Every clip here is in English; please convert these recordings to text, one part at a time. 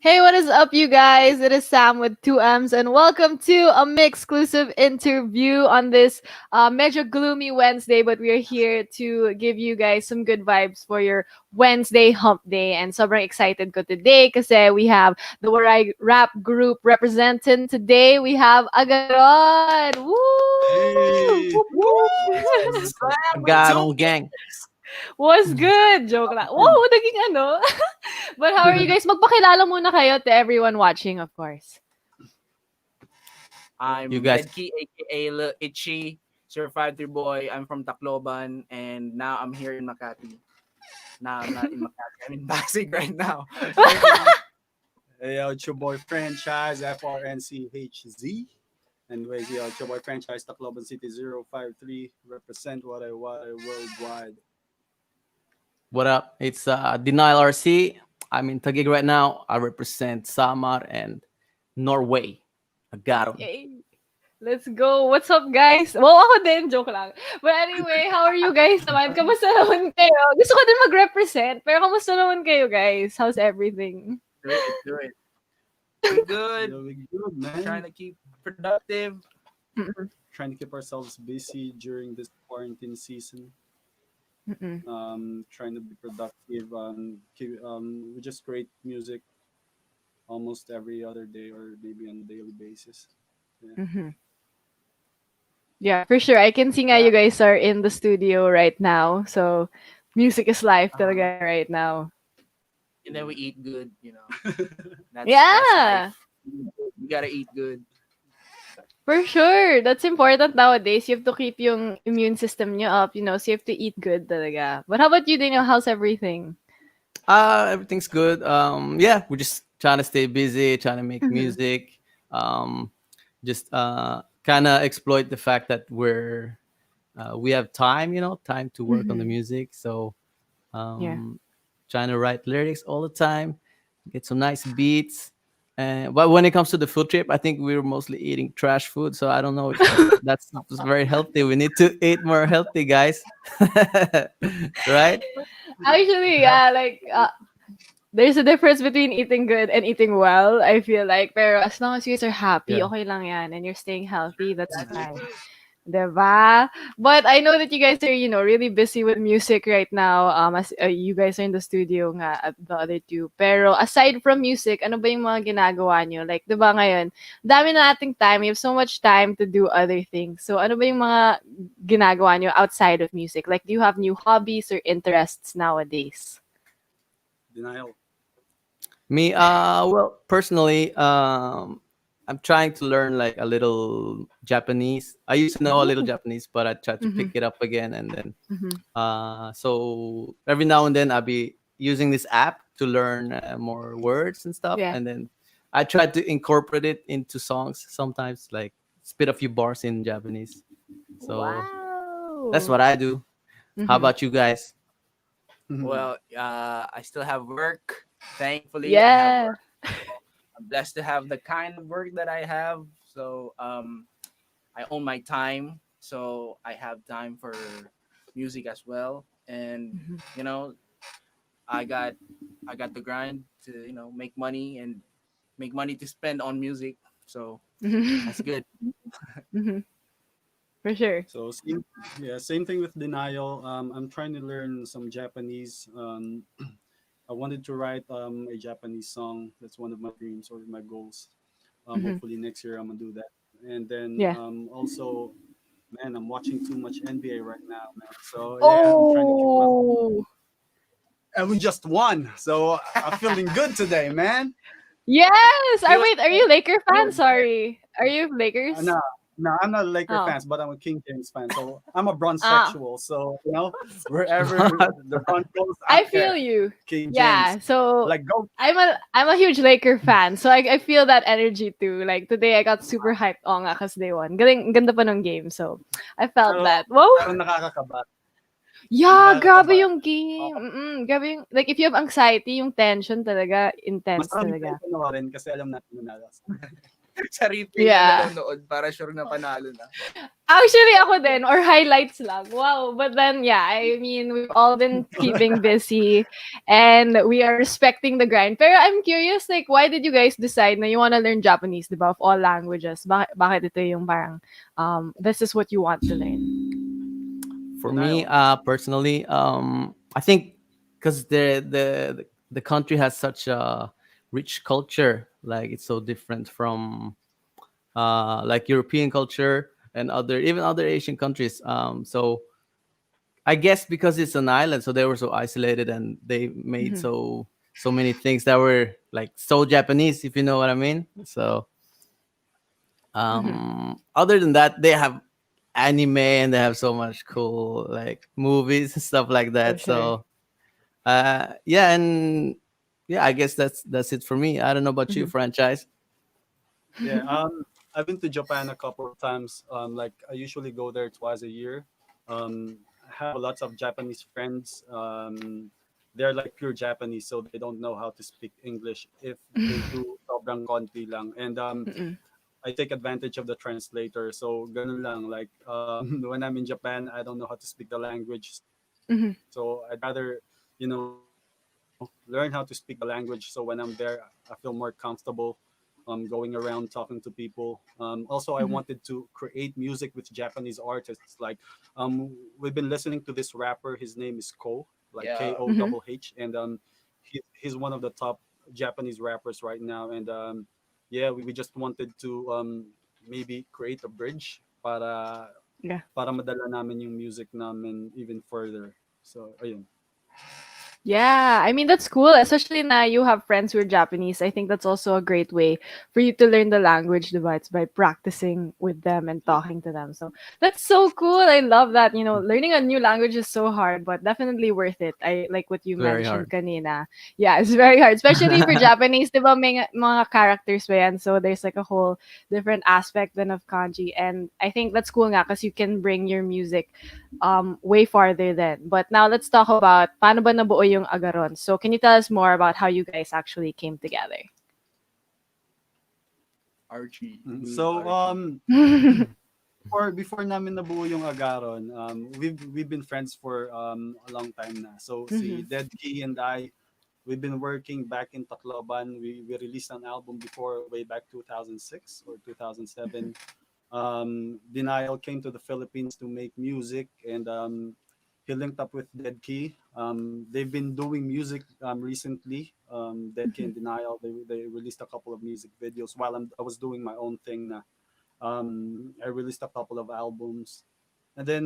Hey, what is up, you guys? It is Sam with two M's, and welcome to a exclusive interview on this medyo gloomy Wednesday. But we are here to give you guys some good vibes for your Wednesday hump day. And sobrang excited ko today kasi we have the Waray rap group representing today. We have Agaron! Woo! Hey, Whoop, whoop. Agaron Sam, gang. Was good! Joke lang. Wow, naging ano. But how are you guys? Magpakilala muna kayo to everyone watching, of course. You I'm guys, Medkey, aka Lil Itchy, certified 3 boy. I'm from Tacloban, and now I'm here in Makati. Now I'm not in Makati. I'm in Pasig right now. hey, it's your boy franchise FRNCHZ. And with it's your boy franchise Tacloban City 053. Represent what I worldwide. What up? It's Denial RC. I'm in Taguig right now. I represent Samar and Norway. Agaron. Yay! Let's go. What's up, guys? Well, ako din. Joke lang. But anyway, how are you guys naman? Kamusta naman kayo? Gusto ko din mag-represent, pero kamusta naman kayo, guys? How's everything? Do it. We good. Yeah, we good, man. Trying to keep productive. Mm-mm. Trying to keep ourselves busy during this quarantine season. Mm-mm. Trying to be productive. We just create music almost every other day or maybe on a daily basis. Yeah. Mm-hmm. Yeah, for sure. I can see nga you Yeah. guys are in the studio right now. So, music is life Uh-huh. talaga right now. And then we eat good, That's Yeah! life. We gotta eat good. For sure. That's important nowadays. You have to keep yung immune system nyo up, so you have to eat good talaga. But how about you, Daniel? How's everything? Everything's good. Yeah, we're just trying to stay busy, trying to make Mhm. music. Just kind of exploit the fact that we have time, time to work on the Mhm. music. So Yeah. trying to write lyrics all the time, get some nice beats. But when it comes to the food trip, I think we're mostly eating trash food. So I don't know if that's very healthy. We need to eat more healthy, guys. Right? Actually, yeah, like there's a difference between eating good and eating well, I feel like. Pero as long as you guys are happy, Yeah. okay lang yan, and you're staying healthy, that's That's fine. it. Diba? But I know that you guys are, really busy with music right now. As you guys are in the studio nga at the other two. Pero aside from music, ano ba yung mga ginagawa nyo? Like, diba ngayon, dami na nating time. We have so much time to do other things. So, ano ba yung mga ginagawa nyo outside of music? Like, do you have new hobbies or interests nowadays? Denial. Me, well, personally, I'm trying to learn like a little Japanese. I used to know a little Oh. Japanese, but I tried to pick Mm-hmm. it up again, and then Mm-hmm. so every now and then I'll be using this app to learn more words and stuff, Yeah. and then I try to incorporate it into songs sometimes, like spit a few bars in Japanese. So that's Wow. what I do. How Mm-hmm. about you guys? Well, I still have work. Thankfully, I have Yeah. work. I'm blessed to have the kind of work that I have. So I own my time, so I have time for music as well. And Mhm. you know, I got I got the grind to make money and make money to spend on music. So that's good. Mhm. For sure. So same thing with denial. I'm trying to learn some Japanese. I wanted to write a Japanese song. That's one of my dreams or my goals. Mhm. Hopefully next year I'm gonna do that. And then Yeah. also, man, I'm watching too much NBA right now, man. So yeah, I'm trying to keep my. Oh. And we just won, so I'm feeling good today, man. Yes. You Wait, are you Laker fan? you Sorry. Are you Lakers? No, no, I'm not a Laker Oh. fans, but I'm a King James fan. So I'm a bronze Ah. sexual. So wherever the bronze goes, I'm I feel there. you. King James, Yeah. So like go. I'm a huge Laker fan. So I feel that energy too. Like today I got super hyped on nga kasi they won. Ganda pa ng game. So I felt Pero that. Whoa. pero nakakakaba. Yeah, Nakakakaba. grabe yung game. Grabe yung, like, if you have anxiety, yung tension talaga, intense Masarap yung talaga. tayo panoorin kasi alam natin manalo. sa replay na Yeah. nanonood para sure na panalo na. Actually, ako din, or highlights lang. Wow. But then, yeah, I mean, we've all been keeping busy and we are respecting the grind. Pero I'm curious, like, why did you guys decide na you want to learn Japanese, di ba, of all languages? Bakit ito yung parang, this is what you want to learn? For me, Denial. personally, I think because the country has such a rich culture, like it's so different from like European culture and other Asian countries. So I guess because it's an island, so they were so isolated and they made Mhm. so many things that were like so Japanese, if you know what I mean. So Mhm. other than that, they have anime and they have so much cool like movies and stuff like For that. sure. So yeah, and yeah, I guess that's it for me. I don't know about you, Mhm. franchise. Yeah. I've been to Japan a couple of times. Like I usually go there twice a year. I have lots of Japanese friends. They're like pure Japanese, so they don't know how to speak English. If they do, sobrang konti lang. And Mm-mm. I take advantage of the translator. So ganun lang. Like when I'm in Japan, I don't know how to speak the language. So I'd Mhm. rather, learn how to speak the language. So when I'm there, I feel more comfortable going around talking to people. Also, I wanted to create Mhm. music with Japanese artists. Like we've been listening to this rapper. His name is Ko, like Yeah. Mhm. Kowh, and he's one of the top Japanese rappers right now. And yeah, we just wanted to maybe create a bridge Yeah. para madala namin yung music namin even further. So ayun. Yeah, I mean that's cool, especially now you have friends who are Japanese. I think that's also a great way for you to learn the language divides by practicing with them and Yeah. talking to them. So that's so cool. I love that. You know, learning a new language is so hard, but definitely worth it. I like what you It's very mentioned hard. kanina. Yeah, it's very hard, especially for Japanese, 'di ba, may mga characters pa yan. So there's like a whole different aspect than of kanji, and I think that's cool nga because you can bring your music way farther then. But now let's talk about paano ba nabuo yung Agaron. So can you tell us more about how you guys actually came together? Archie. Who's So Archie? before namin nabuo yung Agaron, we've been friends for a long time na. So si Mhm. Dead Key and I, we've been working back in Tacloban. We released an album before way back 2006 or 2007. Denial came to the Philippines to make music, and he linked up with Dead Key. They've been doing music recently. Dead Key Mhm. and Denial. They released a couple of music videos while I was doing my own thing. Na I released a couple of albums, and then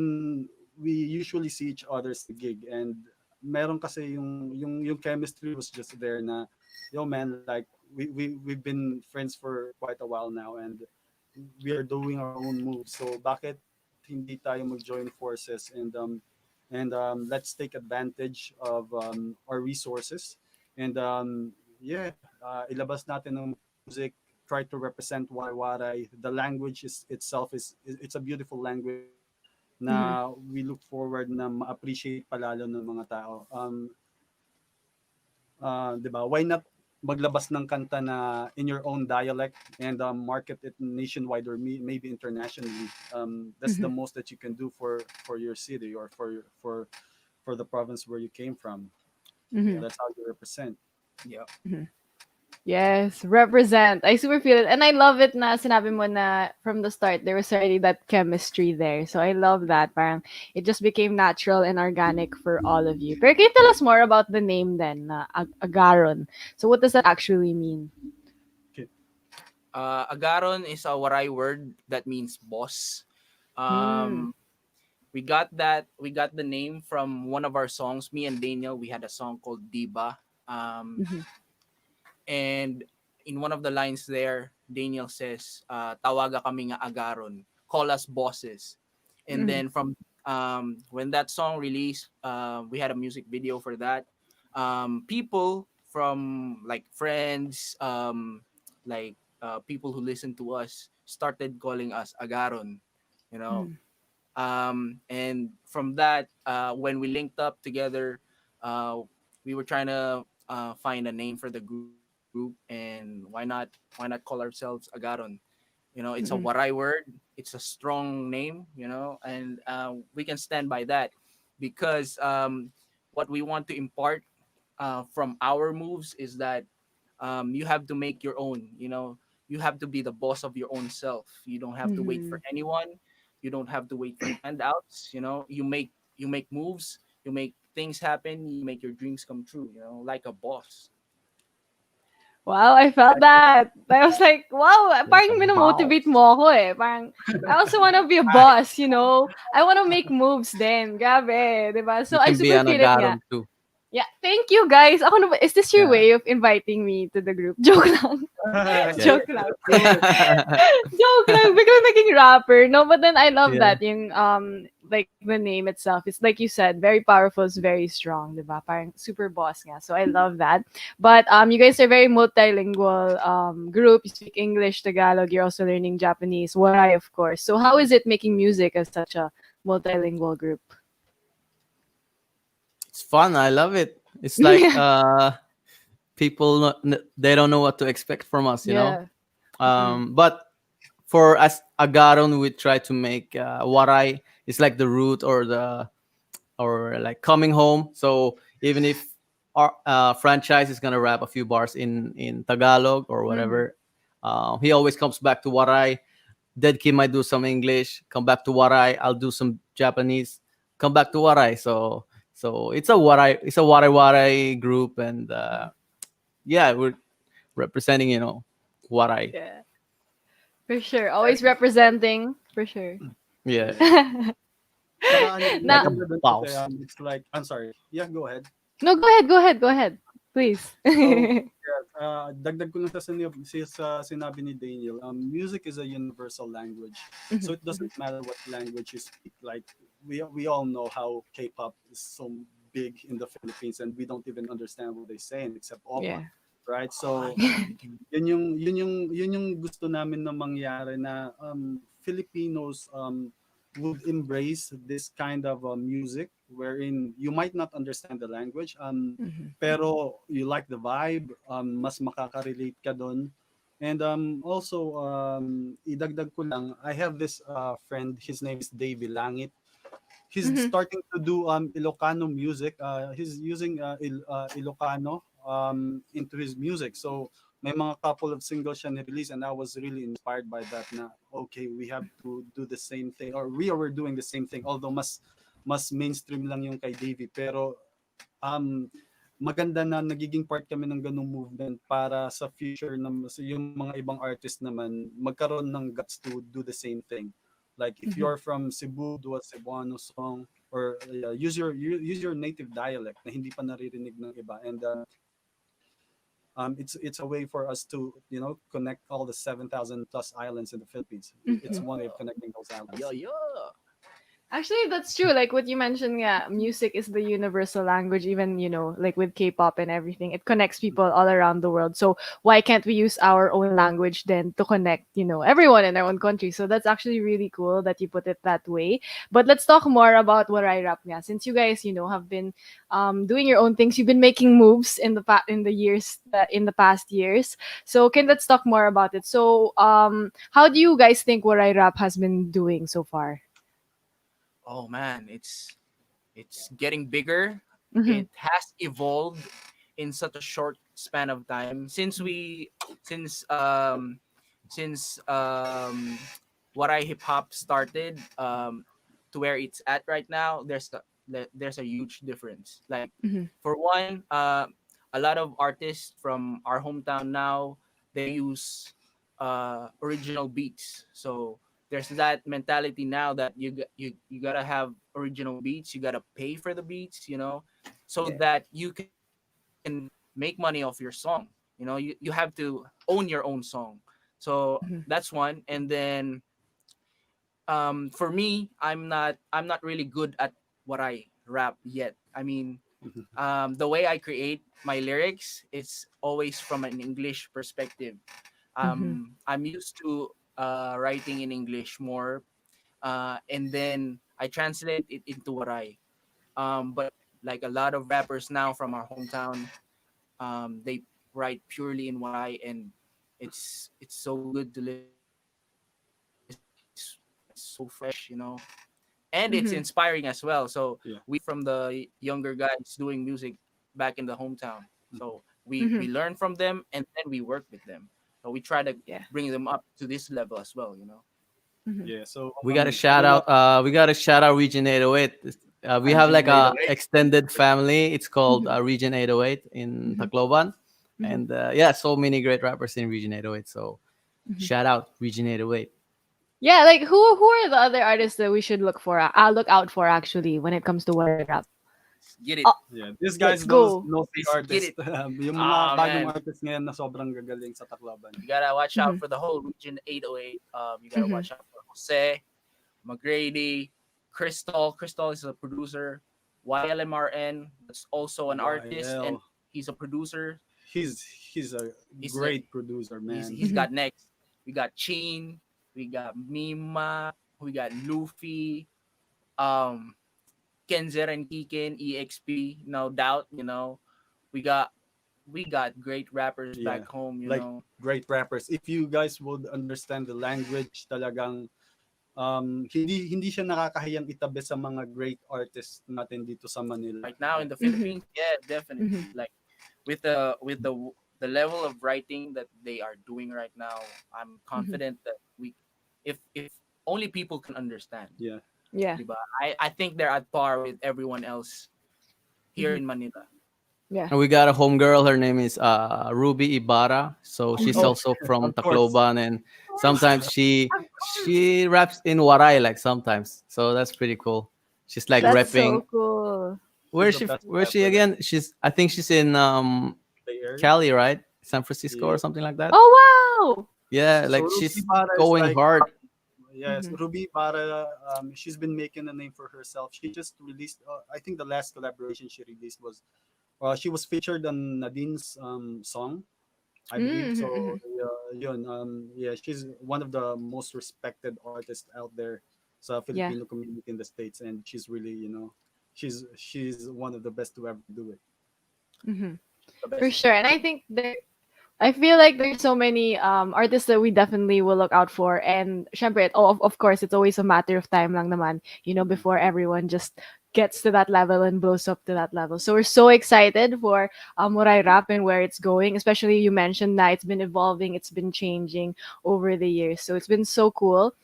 we usually see each other sa gig. And meron kasi yung chemistry was just there. Na yo man, like we've been friends for quite a while now, and we are doing our own moves. So bakit hindi tayo mag-join forces and let's take advantage of our resources and yeah, ilabas natin ng music, try to represent Waray. The language is itself is it's a beautiful language Mhm. na we look forward na ma-appreciate palalo ng mga tao. 'Di ba? Why not maglabas ng kanta na in your own dialect and market it nationwide or maybe internationally. That's the Mhm. most that you can do for your city or for the province where you came from. Mhm. Yeah. That's how you represent. Yeah. Mhm. Yes, represent. I super feel it. And I love it na sinabi mo na from the start, there was already that chemistry there. So I love that. Parang it just became natural and organic for all of you. Pero can you tell us more about the name then, na Agaron? So what does that actually mean? Okay. Agaron is a Waray word that means boss. Mm. Um, we got the name from one of our songs. Me and Daniel, we had a song called Diba. Um, Mhm. and in one of the lines there, Daniel says, "Tawaga kami nga Agaron, call us bosses." And Mhm. then from when that song released, we had a music video for that. People from like friends, like people who listen to us started calling us Agaron, you know. Mhm. And from that, when we linked up together, uh, we were trying to find a name for the group. group, and why not call ourselves Agaron? It's a Mm-mm. Waray word. It's a strong name, and we can stand by that because what we want to impart from our moves is that you have to make your own. You have to be the boss of your own self. You don't have to wait for Mm-hmm. anyone. You don't have to wait for handouts. You make moves. You make things happen. You make your dreams come true. Like a boss. Wow, I felt that. I was like, wow, Like a parang boss. minamotivate mo ako eh. Parang, I also want to be a boss, you know? I want to make moves then. Grabe, di ba? You So, I can be super an feel it nga. agaron too. Yeah, thank you guys. Ako na ba, is this your Yeah. way of inviting me to the group? Joke lang. Yeah. Joke lang. Let's do it. Joke lang. Biglang naging rapper. No, but then I love Yeah. that. Yung, like the name itself. It's like you said, very powerful, it's very strong, diba? Parang super boss nga. So I love that. But you guys are very multilingual group. You speak English, Tagalog. You're also learning Japanese. Waray, of course. So how is it making music as such a multilingual group? It's fun. I love it. It's like Yeah. people they don't know what to expect from us, you know. Yeah. Mm-mm. But for as agaron, we try to make waray. It's like the root or the or like coming home. So even if our franchise is gonna rap a few bars in Tagalog or Mm-hmm. whatever, he always comes back to Waray. Dead Kid might do some English, come back to Waray. I'll do some Japanese, come back to Waray. So it's a Waray group, and yeah, we're representing Waray. Yeah. For sure. Always representing. For sure. Yeah, Yeah. Tsaka like Now, a maganda dun kasi boss. it's like I'm sorry. Yeah, go ahead. no, go ahead, go ahead, go ahead. Please. So, yeah, dagdag ko lang sa sinabi ni Daniel, music is a universal language. So Mhm, it doesn't matter what language you speak. Like we all know how K-pop is so big in the Philippines, and we don't even understand what they're saying except opera, yeah. right? Oh, So yeah. yun yung gusto namin na mangyari na Filipinos would embrace this kind of music wherein you might not understand the language Mhm, pero you like the vibe, mas makaka-relate ka doon. And also idagdag ko lang, I have this friend, his name is Davey Langit. He's mhm. starting to do Ilocano music. He's using Ilocano into his music. So may mga couple of singles siya ni-release, and I was really inspired by that na okay, we have to do the same thing, or we were doing the same thing, although mas mainstream lang yung kay Davey, pero um maganda na nagiging part kami ng ganung movement para sa future na yung mga ibang artist naman magkaroon ng guts to do the same thing. Like if Mhm. you're from Cebu, do a Cebuano song, or use your native dialect na hindi pa naririnig ng iba. And it's a way for us to connect all the 7,000 plus islands in the Philippines. It's Mhm. one way of connecting those Yeah, islands. yeah. Actually, that's true. Like what you mentioned, yeah, music is the universal language, even, like with K-pop and everything. It connects people all around the world. So why can't we use our own language then to connect, everyone in our own country? So that's actually really cool that you put it that way. But let's talk more about Waray Rap nga. Since you guys, have been doing your own things, you've been making moves in the years in the past years. So can let's talk more about it. So how do you guys think Waray Rap has been doing so far? Oh man, it's getting bigger. Mhm. It has evolved in such a short span of time since since what I hip hop started to where it's at right now. There's a huge difference. Like Mhm. for one, a lot of artists from our hometown now, they use original beats. So there's that mentality now that you gotta have original beats. You gotta pay for the beats, so Yeah. that you can make money off your song. You have to own your own song. So Mhm. that's one. And then for me, I'm not really good at what I rap yet. I mean, the way I create my lyrics, it's always from an English perspective. Mhm. I'm used to writing in English more, and then I translate it into Waray. But like a lot of rappers now from our hometown, they write purely in Waray, and it's so good to listen to his music. It's so fresh, and it's Mm-hmm. inspiring as well. So Yeah. we learn from the younger guys doing music back in the hometown. Mhm. So we Mm-hmm. learn from them, and then we work with them. So we try to Yeah. bring them up to this level as well. Mm-hmm. Yeah. So We got to shout growing up, out. We got to shout out Region 808. We have like Region a 808. extended family. It's called Mm-hmm. Region 808 in Mm-hmm. Tacloban, Mm-hmm. and yeah, so many great rappers in Region 808. So Mm-hmm. shout out Region 808. Yeah, like who are the other artists that we should look for? I'll look out for actually when it comes to Waray rap. Get it. Oh, yeah, these let's guys go. knows the Let's get artist. it. Yung mga Ah, bagong man. artist ngayon na sobrang gagaling sa Tacloban. You gotta watch Mm-hmm. out for the whole Region 808. You gotta Mm-hmm. watch out for Jose, McGrady, Crystal. Crystal is a producer. YLMRN, that's also an artist, and YL. he's a producer. He's a He's a, great producer, man. he's Mm-hmm. got next. We got Chin, we got Mima, we got Luffy, um, Kenzer and Kikin, EXP, no doubt. We got we got great rappers Yeah. back home. Like great rappers. If you guys would understand the language, talagang hindi siya nakakahiyang itabi sa mga great artists natin dito sa Manila. Right now in the Mm-hmm. Philippines, yeah, Mm-hmm. definitely. Like with the level of writing that they are doing right now, I'm Mm-hmm. confident that if only people can understand, Yeah. Yeah. diba? I think they're at par with everyone else here Mm-hmm. in Manila. Yeah. And we got a homegirl. Her name is Ruby Ibarra. So she's Mm-hmm. Oh, also from of course. Tacloban, and sometimes she raps in Waray, like sometimes. So that's pretty cool. She's like That's She's so repping. cool. the best Where's she rapper that again? She's I think she's in Bay Area. Cali, right? San Francisco or Yeah. something like that. Oh wow. Yeah, So like Ruby she's Bara is going like hard. yes, Mm-hmm. Ruby Bara. She's been making a name for herself. She just released. I think the last collaboration she released was. She was featured on Nadine's song, I believe. Mm-hmm. Mm-hmm. So yun. Yeah, she's one of the most respected artists out there, sa Yeah. Filipino community in the States, and she's really, she's one of the best to ever do it. Mm-hmm. The For best. sure. And I feel like there's so many artists that we definitely will look out for. And syempre, of course, it's always a matter of time lang naman, Mhm. before everyone just gets to that level and blows up to that level. So we're so excited for Murai Rap and where it's going. Especially you mentioned that it's been evolving, it's been changing over the years. So it's been so cool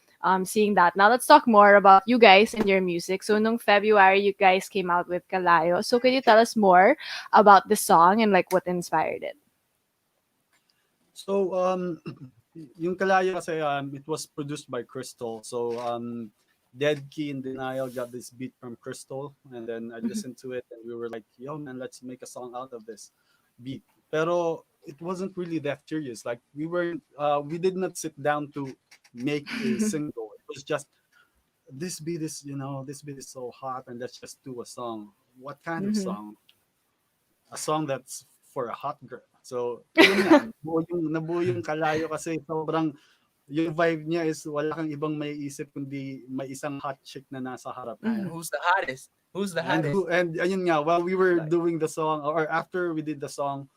seeing that. Now let's talk more about you guys and your music. So nung February, you guys came out with Kalayo. So could you tell us more about the song and like what inspired it? So yung Kalayo kasi it was produced by Crystal. So Dead Key in Denial got this beat from Crystal, and then I listened to it and we were like, yo man, let's make a song out of this beat. Pero it wasn't really that serious. Like we did not sit down to make a single. It was just this beat is so hot and let's just do a song. What kind of Mhm. song? A song that's for a hot girl. So, yun nga, nabuo yung Kalayo kasi sobrang yung vibe niya is wala kang ibang maiisip kundi may isang hot chick na nasa harap And mo. Mhm. who's the hottest? Who's the And hottest? ayun nga, while we were Like, doing the song or after we did the song,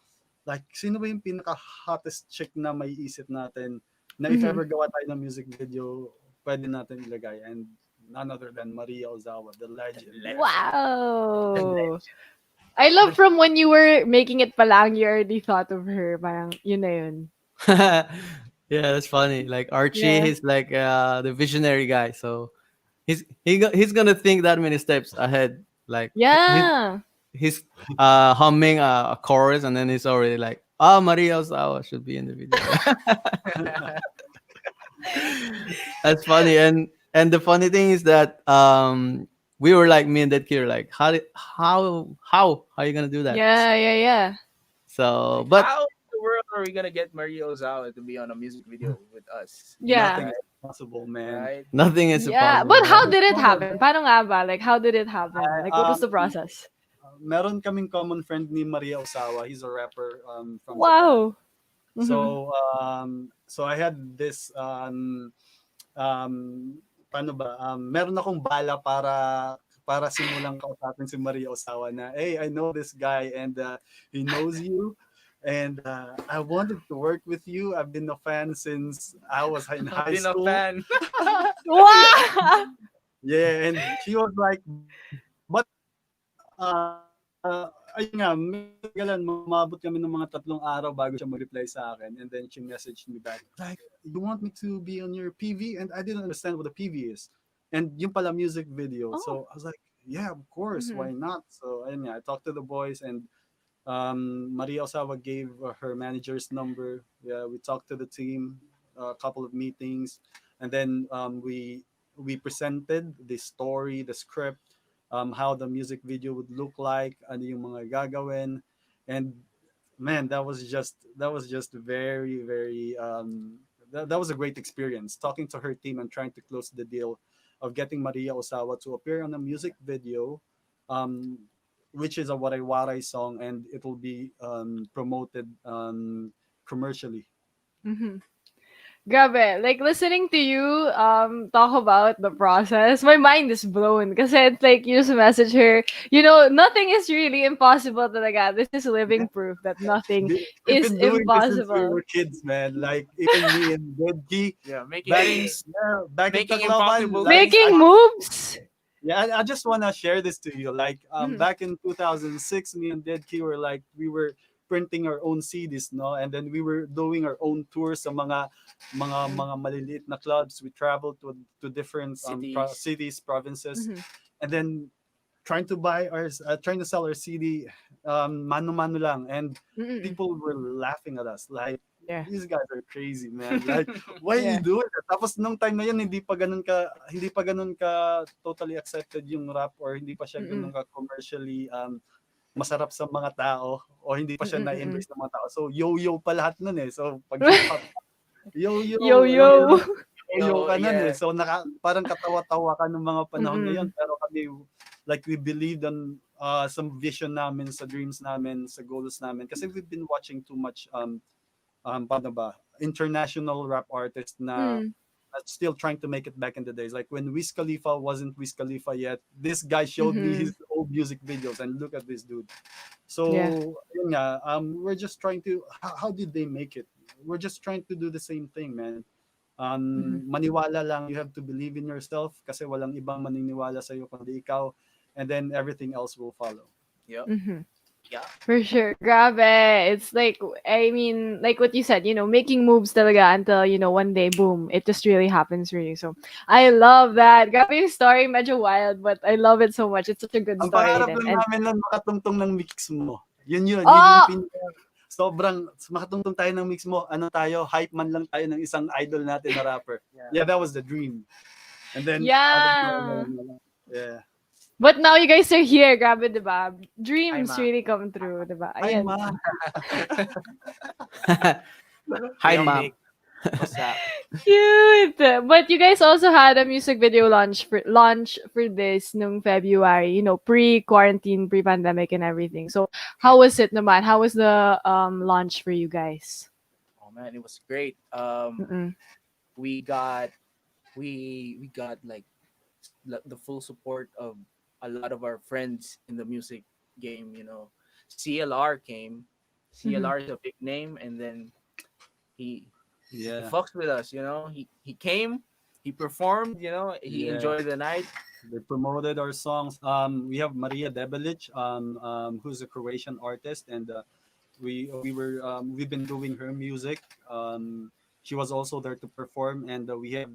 like sino ba yung pinaka hottest chick na maiisip natin na if Mhm. ever gawa tayo ng music video, pwede natin ilagay, and none other than Maria Ozawa, the legend. Wow! I love from when you were making it palang, you already thought of her. Parang, yun na yun. Yeah, that's funny. Like Archie, Yeah. he's like the visionary guy. So he's gonna think that many steps ahead. Like Yeah. he's humming a chorus, and then he's already like, Maria Ozawa should be in the video. That's funny. And the funny thing is that we were like, me and that kid were like, how are you gonna do that? Yeah, yeah, yeah. So like, but how in the world are we gonna get Maria Ozawa to be on a music video with us? Nothing Yeah. is possible, man. Right? nothing is Yeah. impossible. But how Man. did it happen? Paano nga ba? Like, how did it happen? Like, what was the process? Meron kaming common friend ni Maria Osawa. He's a rapper from Japan. Wow. Mhm. So I had this um paano ba? Meron akong bala para simulang kausapin si Maria Osawa na, hey, I know this guy and he knows you. and I wanted to work with you. I've been a fan since I was in I've high been a school. fan. Wow. Yeah, and she was like, but ayun nga, medyo natagalan, umabot kami ng mga 3 araw bago siya mag-reply sa akin. And then she messaged me back, like, you want me to be on your PV? And I didn't understand what a PV is. And yung pala music video. Oh. So I was like, yeah, of course, Mhm. why not? So ayun nga, I talked to the boys, and Maria Osawa gave her manager's number. Yeah, we talked to the team, a couple of meetings, and then we presented the story, the script, how the music video would look like, ano yung mga gagawin, and man, that was just very that was a great experience talking to her team and trying to close the deal of getting Maria Osawa to appear on a music video, um, which is a Waray song, and it will be promoted commercially. Mhm. Grabe, like listening to you talk about the process, my mind is blown because it's like you just message her, nothing is really impossible talaga. This is living proof that nothing We've is been doing this since we impossible. were kids, man. Like even me and Deadkey, Yeah, back things back in making Tacloban, impossible like things Making possible. moves. yeah, I just wanna share this to you. Like Mhm. back in 2006, me and Deadkey were like we were printing our own CDs, no, and then we were doing our own tours sa mga maliliit na clubs. We traveled to different Cities. cities, provinces, Mhm. and then trying to sell our CD mano-mano lang, and Mm-mm. people were laughing at us like Yeah. these guys are crazy, man. Like why you Yeah. doing that? Tapos nung time na yun hindi pa ganun ka totally accepted yung rap, or hindi pa siya ganun Mm-mm. ka commercially masarap sa mga tao, o hindi pa siya Mm-mm. na-embrace ng mga tao. So yo-yo pa lahat nun eh. So pag hip hop, yo-yo, Yo alam mo yo. yun, yo-yo Yo, ka nun eh. yeah. So parang katawa-tawa ka nung mga panahon na yun. Mm-mm. Pero kami, like we believed on some vision namin, sa dreams namin, sa goals namin. Kasi we've been watching too much paano ba, international rap artists na Mm. still trying to make it back in the days. Like when Wiz Khalifa wasn't Wiz Khalifa yet, this guy showed me Mhm. his old music videos, and look at this dude. Yeah. So yun nga, we're just trying to, how did they make it? We're just trying to do the same thing, man. Mhm. Maniwala lang, you have to believe in yourself kasi walang ibang maniniwala sa iyo kundi ikaw, and then everything else will follow. Yep. Mhm. Yeah. For sure. Grabe. It's like, I mean, like what you said, making moves talaga until, one day, boom, it just really happens really. So, I love that. Grabe yung story, medyo wild, but I love it so much. It's such a good Ang story pangarap then. lang And, namin nun makatungtong ng mix mo. Yun yung oh! sobrang makatungtong tayo ng mix mo. Ano tayo, hype man lang tayo ng isang idol natin na rapper. Yeah. Yeah, that was the dream. And then, I don't Yeah. know. Yeah. But now you guys are here. Grabe, diba? Hi, Dreams ma. really come true, diba? Ay, Ayan. ma. Hi, Yo, mom. Nick. What's up? Cute. But you guys also had a music video launch for this nung February, pre-quarantine, pre-pandemic and everything. So how was it naman? How was the launch for you guys? Oh man, it was great. Mm-mm. We got we got like the full support of a lot of our friends in the music game. CLR came. Mm-hmm. CLR is a big name, and then he he Yeah. fucks with us. He came, he performed. He Yeah. enjoyed the night. They promoted our songs. We have Maria Debelic, who's a Croatian artist, and we've been doing her music. She was also there to perform, and we have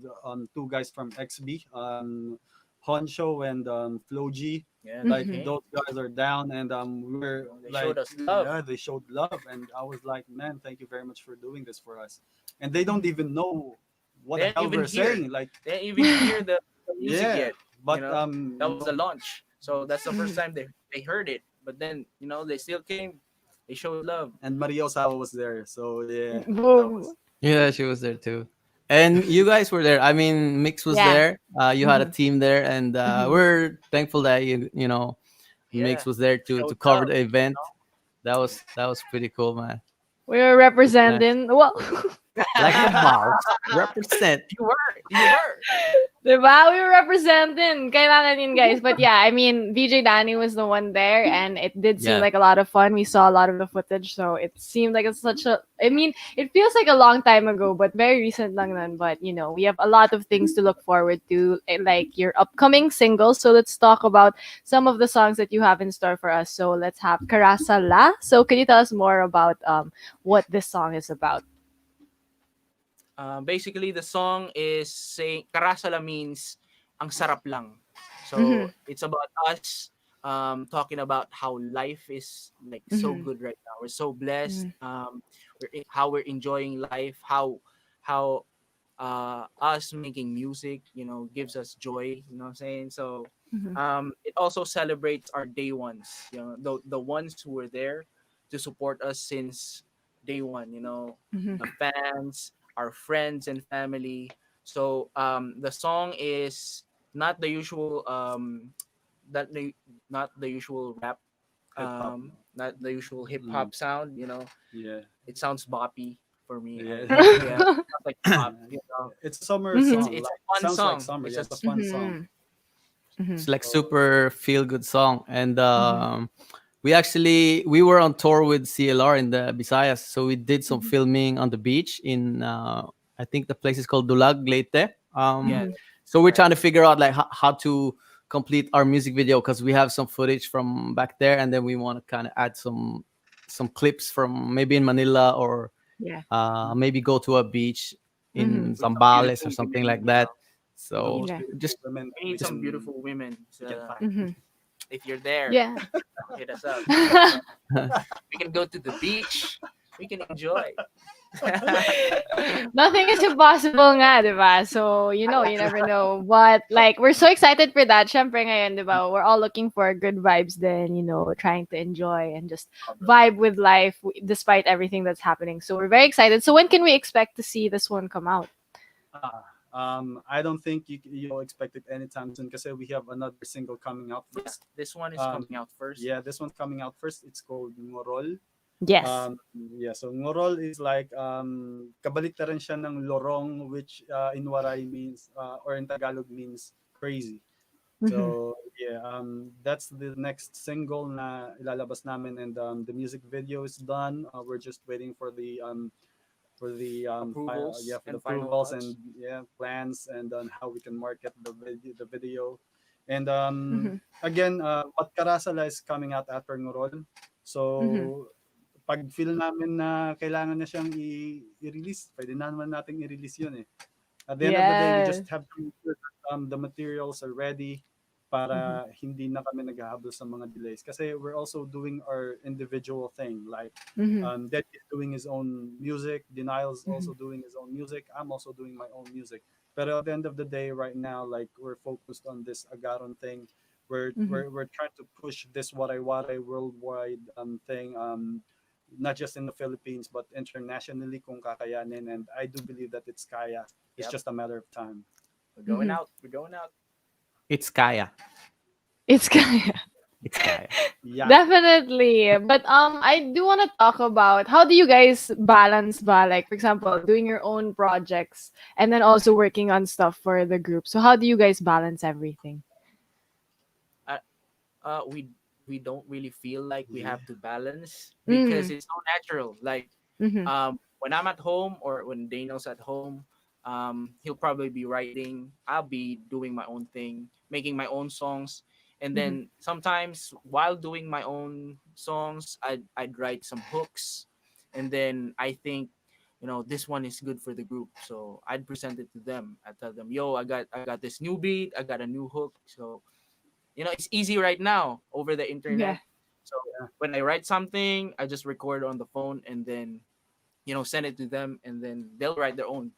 two guys from XB, Honcho and Floji. Yeah, they Like Mm-hmm. came. those guys are down, and we were They like, showed us love. yeah, they showed love, and I was like, man, thank you very much for doing this for us. And they don't Mm-hmm. even know what They the didn't hell even we're hear. saying. Like, They didn't even hear the music yeah, yet. but That was the launch. So that's the first time they heard it. But then they still came. They showed love. and Maria Osawa was there, so yeah, that Boom. was Yeah, she was there too. And you guys were there. I mean, Mix was Yeah. there. You had a Mm-hmm. team there, and Mm-hmm. we're thankful that you know Yeah, Mix was there to showed cover love. the event. That was pretty cool, man. We were It's nice. representing. Well, like the boss. Represent. You were. Diba? We were representing. Kailangan yun, guys. But yeah, I mean, VJ Danny was the one there, and it did seem Yeah. like a lot of fun. We saw a lot of the footage, so it seemed like it's such a. I mean, it feels like a long time ago, but very recent lang nun. But you know, we have a lot of things to look forward to, like your upcoming singles. So let's talk about some of the songs that you have in store for us. So let's have Karasala. So can you tell us more about what this song is about? Basically, the song is saying "karasala" means ang sarap lang. Mm-hmm. So it's about us talking about how life is like so Mm-hmm. good right now. We're so blessed. How we're enjoying life. How us making music, gives us joy. You know what I'm saying? So Mm-hmm. it also celebrates our day ones. The ones who were there to support us since day one. Mm-hmm. The fans, our friends and family. So the song is not the usual that the not the usual rap, Hip hop. not the usual hip Mm, hop sound. yeah, It sounds boppy for me. yeah. Yeah, it sounds like pop. It's a summer Mm-hmm. It's song. it's Like a fun sounds like song. summer. It's Yeah, a it's a fun song. Mm-hmm. Mm-hmm. It's like So super feel good song. And Mm-hmm. we were on tour with CLR in the Visayas, so we did some Mm-hmm. filming on the beach in I think the place is called Dulag, Leyte. Yeah, Mm-hmm. So we're right. trying to figure out like how to complete our music video because we have some footage from back there, and then we want to kind of add some clips from maybe in Manila or Yeah. maybe go to a beach Mm-hmm. in With some Zambales or beautiful something women, like that. the So most Yeah. beautiful just women that we need some beautiful women. we can find. Mm-hmm. If you're there, Yeah. hit us up. We can go to the beach. We can enjoy. Nothing is impossible nga, di ba? So, you never know. But, like, we're so excited for that. Syempre ngayon, di ba? We're all looking for good vibes then, trying to enjoy and just vibe with life despite everything that's happening. So, we're very excited. So, when can we expect to see this one come out? I don't think you'll expect it anytime soon because we have another single coming out Yeah, first. this one is Um, coming out first. yeah, this one's coming out first. It's called Ngorol. Yes. Yeah, so Ngorol is like kabaliktaran siya ng lorong, which in Waray means or in Tagalog means crazy. Mm-hmm. So yeah, that's the next single na ilalabas namin, and the music video is done. We're just waiting Approvals for the and final approvals and touch. yeah plans and on how we can market the video. And Mm-hmm. again, Wat Karasala is coming out after Ngorol. Mm-hmm. So pag feel namin na kailangan na siyang i-release, pwede na naman nating i-release yun eh. At the end of the day, we Yes. just have to make sure that the materials are ready Mm-hmm. para hindi na kami naghahabol sa mga delays. Kasi we're also doing our individual thing. Like, Mm-hmm. Dead is doing his own music, Denial's Mm-hmm. also doing his own music, I'm also doing my own music. But at the end of the day, right now, like, we're focused on this Agaron thing. We're, Mm-hmm. we're, we're trying to push this Waray worldwide thing, not just in the Philippines, but internationally kung kakayanin. And I do believe that it's kaya. It's Yep, just a matter of time. we're going Mm-hmm. out. We're going out. it's Kaya. It's kind It's Kaya. Yeah. Definitely. But I do want to talk about how do you guys balance like for example doing your own projects and then also working on stuff for the group. So how do you guys balance everything? Uh, we don't really feel like we Yeah. have to balance because Mm. it's so natural. Like Mhm. when I'm at home or when Daniel's at home, he'll probably be writing. I'll be doing my own thing, making my own songs, and Mhm. then sometimes while doing my own songs, I'd write some hooks, and then I think, this one is good for the group, so I'd present it to them. I tell them, yo, I got this new beat, I got a new hook, so it's easy right now over the Yeah. internet. So when I write something, I just record on the phone and then send it to them, and then they'll write their own.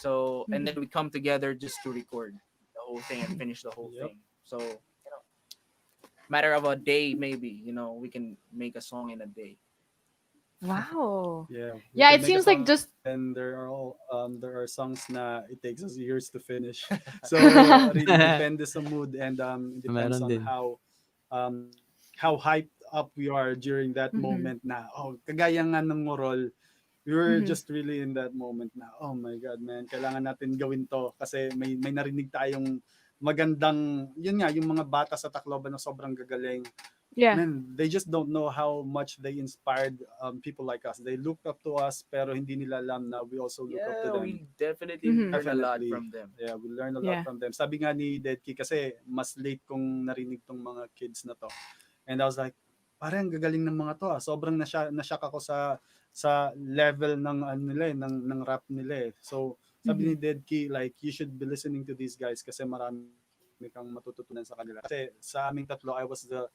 So and Mhm. then we come together just to record the whole thing and finish the whole Yep. thing. So matter of a day, maybe we can make a song in a day. Wow. Yeah, we Yeah, can it make a seems like song, just and there are songs na it takes us years to finish. So really depende sa mood, and it depends Meron on din. how hyped up we are during that Mhm. moment na kagaya nga ng Morol, We were Mhm. just really in that moment na, oh my God, man, kailangan natin gawin to kasi may narinig tayong magandang, yun nga, yung mga bata sa Tacloban na sobrang gagaling. Yeah. Man, they just don't know how much they inspired people like us. They look up to us, pero hindi nila alam na we also look up to Yeah, them. we definitely Mhm. learn a lot Definitely. from them. Yeah, we learn a lot Yeah. from them. Sabi nga ni Deadkey kasi mas late kong narinig tong mga kids na to. And I was like, parang gagaling ng mga to ah. Sobrang na-shock ako sa level ng ano nila ng rap nila eh. So, sabi ni Mhm. Deadkey, like, you should be listening to these guys kasi marami kang matututunan sa kanila. Kasi sa aming tatlo, I was the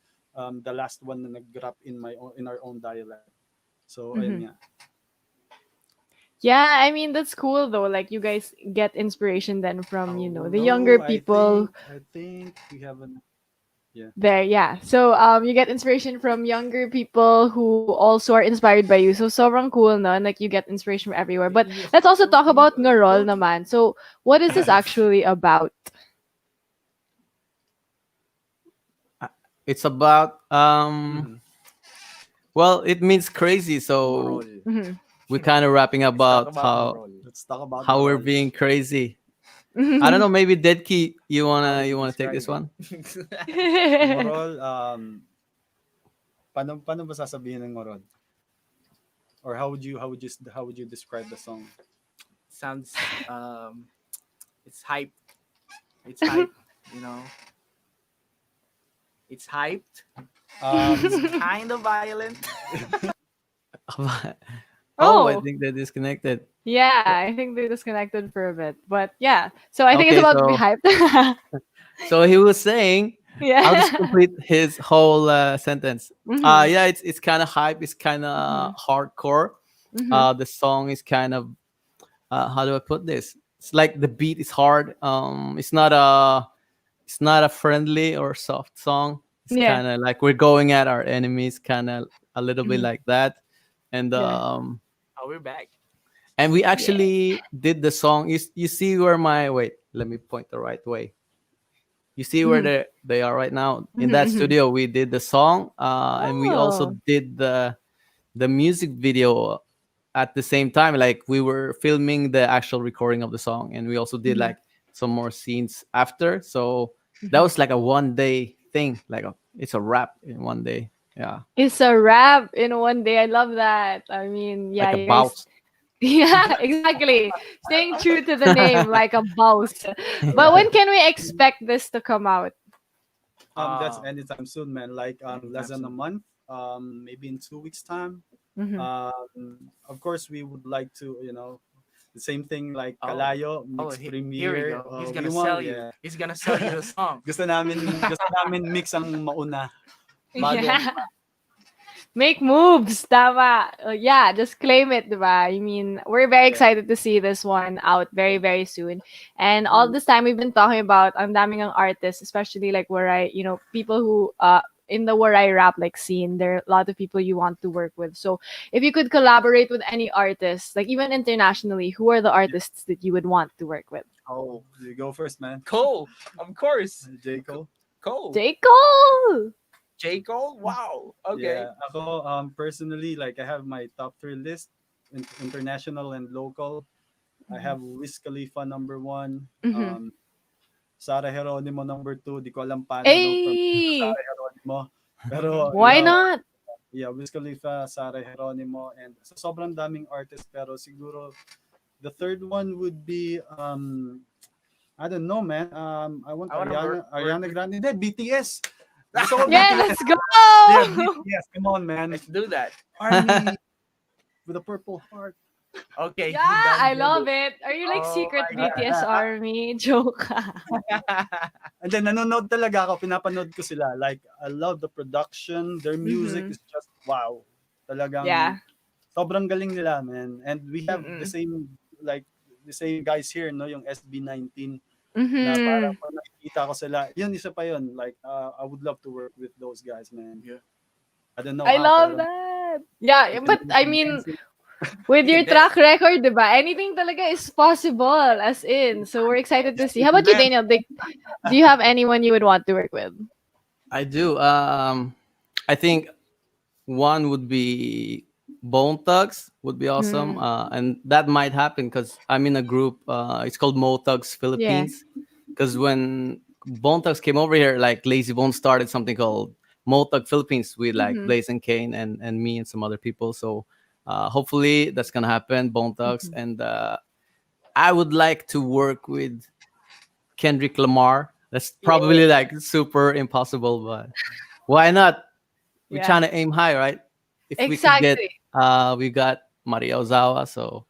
last one na nag-rap in our own dialect. So, ayun Mhm. nga. Yeah, I mean that's cool though. Like you guys get inspiration then from, Oh the younger no, people I think we haven't. Yeah. there. Yeah. So you get inspiration from younger people who also are inspired by you. So sobrang cool no, and like you get inspiration from everywhere. But Yeah. let's also talk about Ngerol naman. So what is this actually about? It's about Mm-hmm. well, it means crazy. So Morol. Mhm. we're kind of rapping Let's talk about about Morol. Let's talk about how we're Neuralnet. being crazy. I don't Mhm. know. Maybe Deadkey, you How wanna would you you wanna take describe this it? one? Ngorol, paano ba sasabihin ng ngorol? Or how would you describe the song? Sounds it's hyped. It's hyped, you know. It's hyped. It's Um, kind of violent. Oh, I Oh, think they're disconnected. yeah, I think they disconnected for a bit. But yeah. So I think it's Okay, about to be so hyped. he was saying, I'll just Yeah. complete his whole sentence. Mhm. Yeah, it's kind of hype. It's kind of Mhm. hardcore. Mhm. The song is kind of how do I put this? It's like the beat is hard. It's not a friendly or soft song. It's Yeah. kind of like we're going at our enemies, kind of a little bit Mhm. like that. And Yeah. Oh, we're back. we Yeah. actually did the song. You see where my wait? Let me point the right way. You see where Mhm. they are right now in Mhm. that Mhm. studio. We did the song, and we also Oh. did the music video at the same time. Like we were filming the actual recording of the song, and we also did Mhm. like some more scenes after. So that Mhm. was like a 1 day thing. Like it's a wrap in 1 day. Yeah, It's a wrap in one day. I love that. I mean, yeah, like a you guys. bounce. Yeah, exactly. Staying true to the name, like a boss. But Yeah. when can we expect this to come out? that's Uh, anytime soon, man. Like less anytime than a soon. month. Maybe in 2 weeks time. Mhm. Of course, we would like to, the same thing like Oh, Kalayo oh, mixed here we premiere. go. He's We gonna want, sell you. yeah. He's gonna sell you the song. Gusto namin mix ang mauna bago ang Yeah. Make moves, tama. Yeah, just claim it, diba? I mean, we're very yeah. excited to see this one out very, very soon. And all this time we've been talking about ang daming ang artists, especially like Waray, people who in the Waray rap like scene, there are a lot of people you want to work with. So if you could collaborate with any artist, like even internationally, who are the Yeah. artists that you would want to work with? Oh, You go first, man. Cole, of course. J. Cole. Cole. J. Cole! J. Cole? Wow. Okay. Yeah, ako personally, like I have my top three list, international and local. I Mhm. have Wiz Khalifa number one, Mhm. Sarah Geronimo number two. Di ko alam paano no from Hey! Sarah Geronimo. Pero Why not? yeah, Wiz Khalifa, Sarah Geronimo, and sa sobrang daming artist. Pero siguro the third one would be I don't know, man. I want I wanna work Ariana with. Grande. Hindi, BTS. Gusto ko Yeah, BTS. let's go! Yeah, BTS. Come on, man. Let's do that. Army with a purple heart. Okay, Yeah, done I deal. love it. Are you like Oh secret my BTS army? Joke. god. And then nanonood talaga ako, pinapanood ko sila. Like, I love the production. Their music Mhm. is just wow. Talagang Yeah. sobrang galing nila, man. And we have Mm-mm. like, the same guys here, no? Yung SB19 na parang Mhm. pag nakikita ko sila, yun, isa pa yun. Like, I would love to work with those guys, man. Yeah. I don't know I how, love pero that. I Yeah, can but I convince mean, them. with your Then, track record, diba? Anything talaga is possible, as in. So we're excited to see. How about you, Convince. Daniel? Like, do you have anyone you would want to work with? I do. I think one would be Bone Thugs would be awesome, Mm, and that might happen because I'm in a group. It's called Mo Thugs yeah. Philippines. Because when Bone Thugs came over here, like Lazy Bone started something called Mo Thug Philippines with like Mm-hmm. Blaze and Kane and me and some other people. So hopefully that's gonna happen. Bone Thugs, Mm-hmm. and I would like to work with Kendrick Lamar. That's Yeah. probably like super impossible, but why not? We're Yeah. trying to aim high, right? If we could get, Exactly. we got Maria Ozawa, so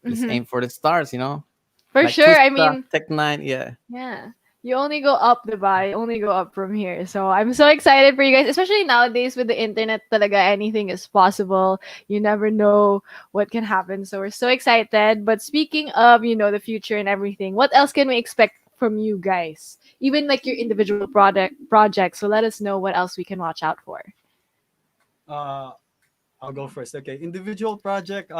let's Mm-hmm. aim for the stars, you know, For like sure. I Twista, mean, Tech Nine, yeah. yeah. You only go up the bar. You only go up from here. So I'm so excited for you guys, especially nowadays with the internet talaga anything is possible. You never know what can happen. So we're so excited. But speaking of, the future and everything, what else can we expect from you guys? Even like your individual projects. So let us know what else we can watch out for. Uh, I'll go first. Okay, individual project.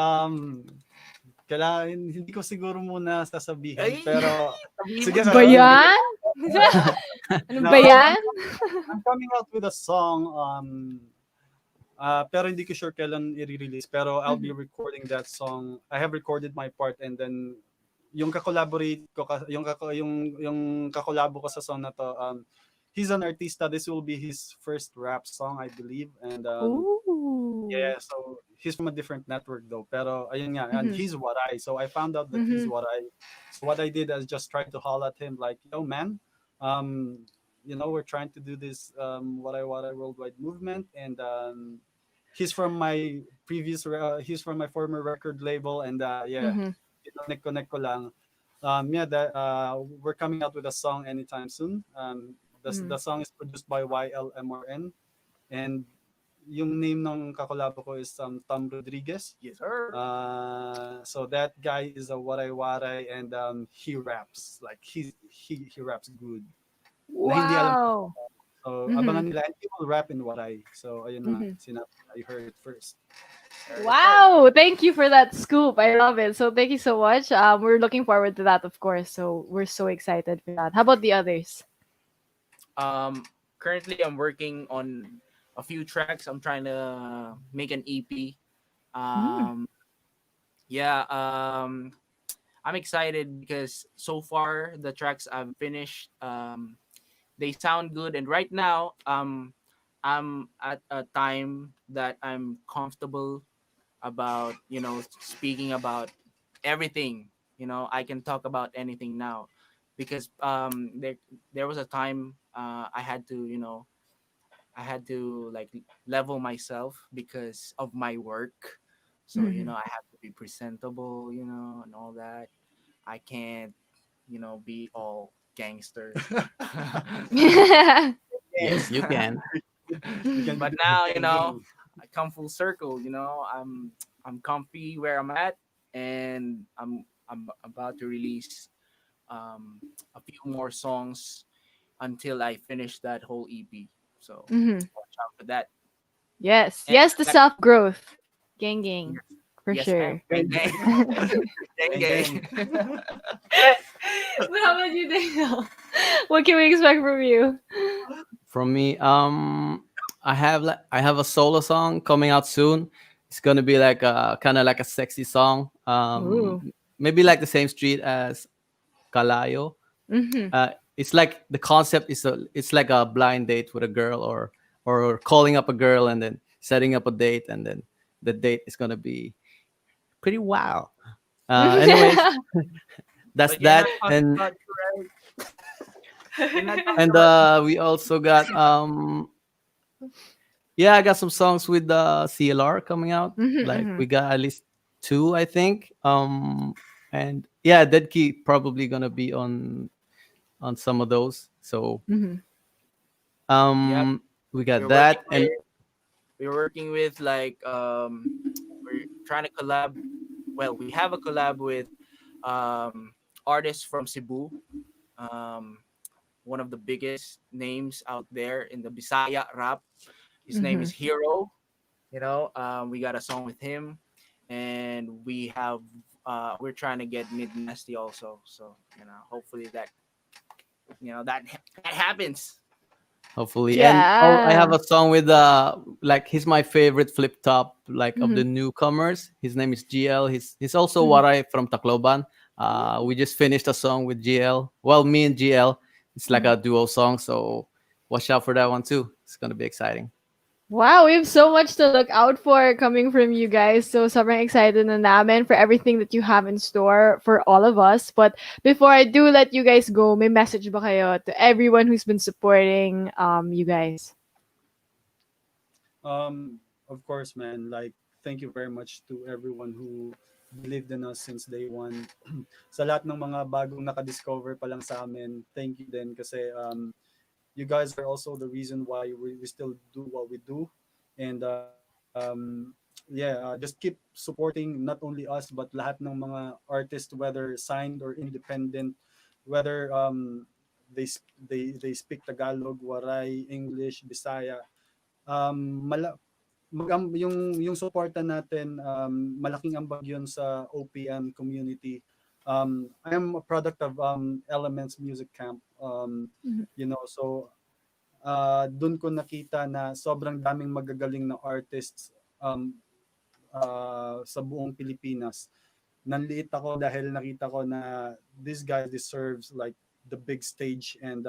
Kailangan hindi ko siguro muna sasabihin, Ay, pero sabihin mo sige Ano na. ba sasabihin ko. yan? Ano No, ba yan? I'm coming out with a song. Pero hindi ko sure kailan i-release. Pero I'll be Mhm. recording that song. I have recorded my part, and then yung ka-collaborate ko, yung kakolabo ko sa song na to, he's an artista. This will be his first rap song, I believe. And Ooh. yeah, so he's from a different network though. Pero ayun nga, and Mhm. he's Waray. So I found out that he's Mhm. Waray. So what I did is just tried to holler at him like, yo man, um, we're trying to do this Waray worldwide movement, and he's from my former record label, and yeah, Mhm. connect ko lang. Yeah, that we're coming out with a song anytime soon. The Mhm. song is produced by YLMRN, and yung name ng kakolabo ko is Tom Rodriguez. Yes, sir. So that guy is a waray waray, and he raps like he raps good. Na hindi alam ko. Wow. So abangan Mhm. nila, and he will rap in waray. So ayun na, Mhm. sinabi you heard it first. Heard it first. Wow, thank you for that scoop. I love it. So thank you so much. We're looking forward to that, of course. So we're so excited for that. How about the others? Um, Currently, I'm working on a few tracks. I'm trying to make an EP. Mm. Um, yeah. I'm excited because so far the tracks I've finished, they sound good, and right now, I'm at a time that I'm comfortable about, speaking about everything. I can talk about anything now, because there was a time, I had to like level myself because of my work. So Mhm. I have to be presentable, and all that. I can't, be all gangster. Yes, Yes. you can. You can be But the now, gang. I come full circle. I'm comfy where I'm at, and I'm about to release a few more songs until I finish that whole EP. So Mhm. watch out for that. Yes, And yes, the that, self growth, gang, gang, yes, for yes, ma'am. sure. Gang, Gang, gang, gang, gang, gang. gang. But how about you, Daniel? What can we expect from you? From me, I have a solo song coming out soon. It's gonna be like a kind of like a sexy song. Ooh. Maybe like the same street as Kalayo. Mhm. It's like the concept is it's like a blind date with a girl, or calling up a girl and then setting up a date, and then the date is gonna be pretty wild. Anyways, that's But you're not that, talking about right. You're not talking and about. we also got yeah, I got some songs with the CLR coming out. Mhm. Like we Mhm. got at least two, I think. And yeah, Dead Key probably gonna be on some of those. So Mhm. Yep. we got We're working that, and with we're working with like we're trying to collab. Well, we have a collab with um artists from Cebu. Um, One of the biggest names out there in the Bisaya rap. His name is Mhm. Hero. We got a song with him, and we're trying to get Mid Nasty also. So hopefully that that happens. hopefully. And oh, I have Yeah. a song with like he's my favorite flip top like of Mm-hmm. the newcomers. His name is GL. He's also Mm-hmm. Waray from Tacloban. We just finished a song with GL. Well, me and GL. It's like a duo song, so watch out for that one too. It's gonna be exciting. Wow, we have so much to look out for coming from you guys. So sobrang excited na namin for everything that you have in store for all of us. But before I do let you guys go, may message ba kayo to everyone who's been supporting you guys? Of course, man. Like, thank you very much to everyone who believed in us since day one. Sa lahat ng mga bagong nakadiscover pa lang sa amin, thank you din kasi you guys are also the reason why we still do what we do. And yeah, just keep supporting not only us but lahat ng mga artists, whether signed or independent, whether they speak Tagalog, Waray, English, Bisaya. Mala yung suporta natin, malaking ambag yun sa OPM community. I am a product of Elements Music Camp. Mhm. So dun ko nakita na sobrang daming magagaling na artists sa buong Pilipinas. Nanliit ako dahil nakita ko na this guy deserves like the big stage, and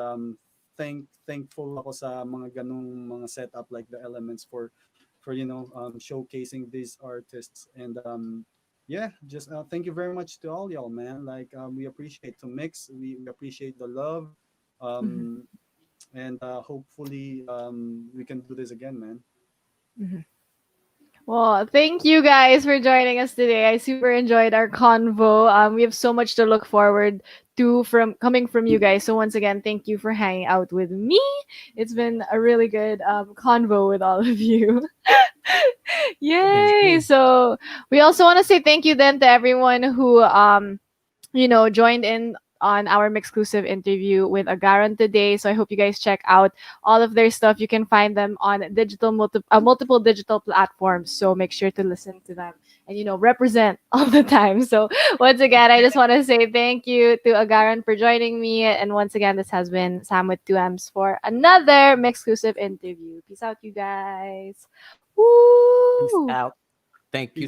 thankful ako sa mga ganong mga setup like the Elements for showcasing these artists. And yeah, just thank you very much to all y'all, man. Like we appreciate the mix, we appreciate the love, Mhm. um and hopefully we can do this again, man. Mhm. Well, thank you guys for joining us today. I super enjoyed our convo. We have so much to look forward to from coming from you guys. So once again, thank you for hanging out with me. It's been a really good convo with all of you. Thank Yay! you. So we also want to say thank you then to everyone who joined in on our exclusive interview with Agaron today. So I hope you guys check out all of their stuff. You can find them on multiple digital platforms. So make sure to listen to them and represent all the time. So once again, I just want to say thank you to Agaron for joining me. And once again, this has been Sam with 2Ms for another exclusive interview. Peace out, you guys. Peace Woo! out. Thank you. Peace